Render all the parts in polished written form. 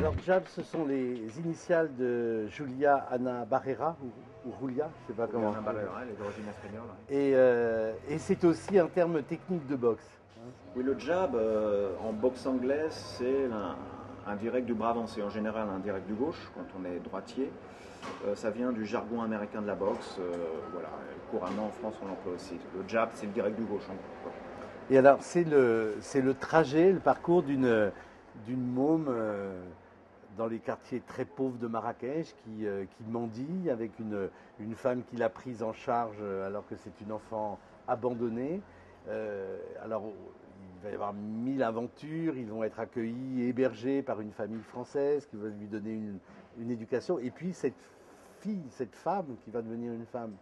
Alors Jab, ce sont les initiales de Julia Ana Barrera, ou Julia, je ne sais pas comment. Ana Barrera, elle est d'origine espagnole. Et c'est aussi un terme technique de boxe. Oui, le jab, en boxe anglaise, c'est un direct du bras avancé, en général un direct du gauche, quand on est droitier. Ça vient du jargon américain de la boxe. Voilà. Couramment en France, on l'emploie aussi. Le jab, c'est le direct du gauche, en gros. Et alors, c'est le trajet, le parcours d'une môme dans les quartiers très pauvres de Marrakech qui mendie avec une femme qui l'a prise en charge alors que c'est une enfant abandonnée. Alors, il va y avoir 1000 aventures, ils vont être accueillis et hébergés par une famille française qui va lui donner une éducation. Et puis, cette femme qui va devenir une femme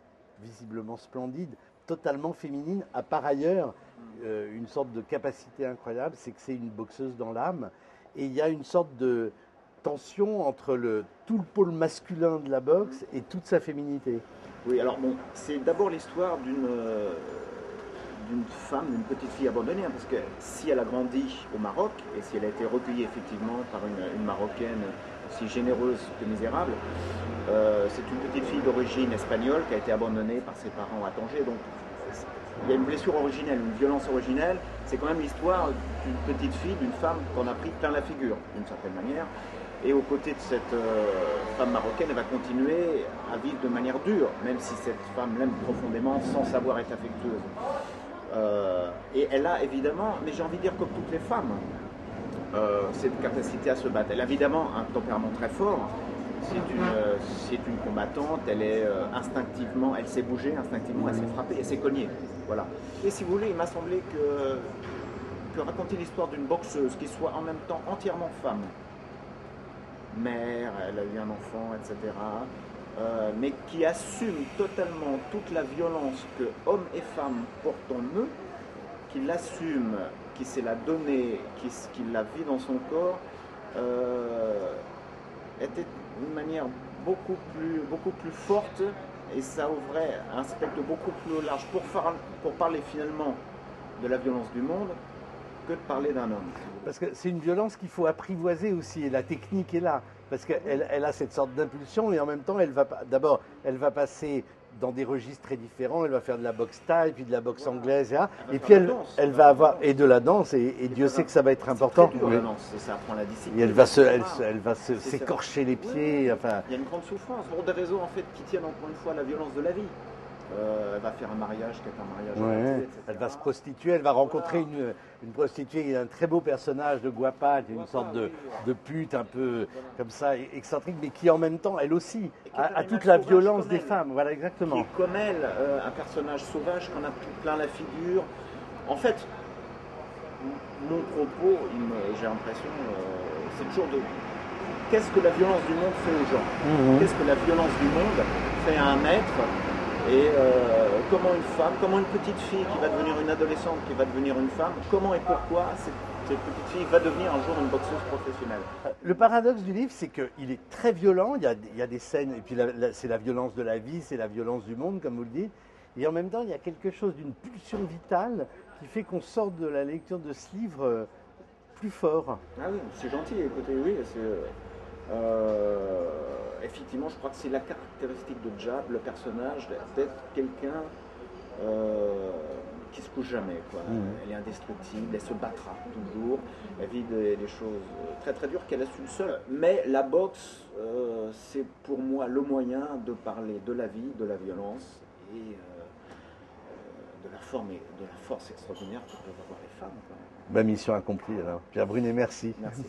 visiblement splendide, totalement féminine, a par ailleurs une sorte de capacité incroyable, c'est que c'est une boxeuse dans l'âme. Et il y a une sorte de tension entre tout le pôle masculin de la boxe et toute sa féminité. Oui, alors bon, c'est d'abord l'histoire d'une femme, d'une petite fille abandonnée, hein, parce que si elle a grandi au Maroc, et si elle a été recueillie effectivement par une Marocaine aussi généreuse que misérable, c'est une petite fille d'origine espagnole qui a été abandonnée par ses parents à Tanger. Donc il y a une blessure originelle, une violence originelle. C'est quand même l'histoire d'une petite fille, d'une femme qu'on a pris plein la figure, d'une certaine manière. Et aux côtés de cette femme marocaine, elle va continuer à vivre de manière dure, même si cette femme l'aime profondément sans savoir être affectueuse. Et elle a évidemment, mais j'ai envie de dire comme toutes les femmes, cette capacité à se battre. Elle a évidemment un tempérament très fort. C'est une combattante, elle est instinctivement, elle sait bouger instinctivement, elle sait frapper, elle sait cogner. Voilà. Et si vous voulez, il m'a semblé que raconter l'histoire d'une boxeuse qui soit en même temps entièrement femme, mère, elle a eu un enfant, etc., mais qui assume totalement toute la violence que hommes et femmes portent en eux, qui l'assume, qui sait la donner, qui la vit dans son corps, était d'une manière beaucoup plus forte, et ça ouvrait un spectre beaucoup plus large pour parler finalement de la violence du monde que de parler d'un homme. Parce que c'est une violence qu'il faut apprivoiser aussi, et la technique est là. Parce qu'elle a cette sorte d'impulsion, et en même temps, elle va passer dans des registres très différents. Elle va faire de la boxe thaï, puis de la boxe anglaise, et puis elle va avoir et de la danse, et Dieu sait que ça va être important. C'est très dur, la danse, ça apprend la discipline. Et elle va s'écorcher les pieds. Enfin. Il y a une grande souffrance, pour des raisons en fait qui tiennent encore une fois à la violence de la vie. Elle va faire un mariage qui est un mariage arrêté, etc. Elle va se prostituer, elle va rencontrer une prostituée qui est un très beau personnage de Guapa, qui est une sorte de pute un peu comme ça, excentrique, mais qui en même temps, elle aussi, a toute la violence des femmes. Voilà, exactement. Qui est comme elle, un personnage sauvage qu'on a plein la figure. En fait, mon propos, j'ai l'impression, c'est toujours de qu'est-ce que la violence du monde fait aux gens. Qu'est-ce que la violence du monde fait à un maître. Et comment une femme, comment une petite fille qui va devenir une adolescente, qui va devenir une femme, comment et pourquoi cette petite fille va devenir un jour une boxeuse professionnelle. Le paradoxe du livre, c'est qu'il est très violent, il y a des scènes, et puis c'est la violence de la vie, c'est la violence du monde, comme vous le dites, et en même temps, il y a quelque chose d'une pulsion vitale qui fait qu'on sort de la lecture de ce livre plus fort. Ah oui, c'est gentil, écoutez, oui, effectivement, je crois que c'est la caractéristique de Jab, le personnage, d'être quelqu'un qui se couche jamais. Quoi. Elle est indestructible, elle se battra toujours, elle vit des choses très très dures qu'elle assume seule. Mais la boxe, c'est pour moi le moyen de parler de la vie, de la violence et de la forme et de la force extraordinaire que peuvent avoir les femmes. Quoi. Mission accomplie alors. Pierre Brunet, merci. Merci.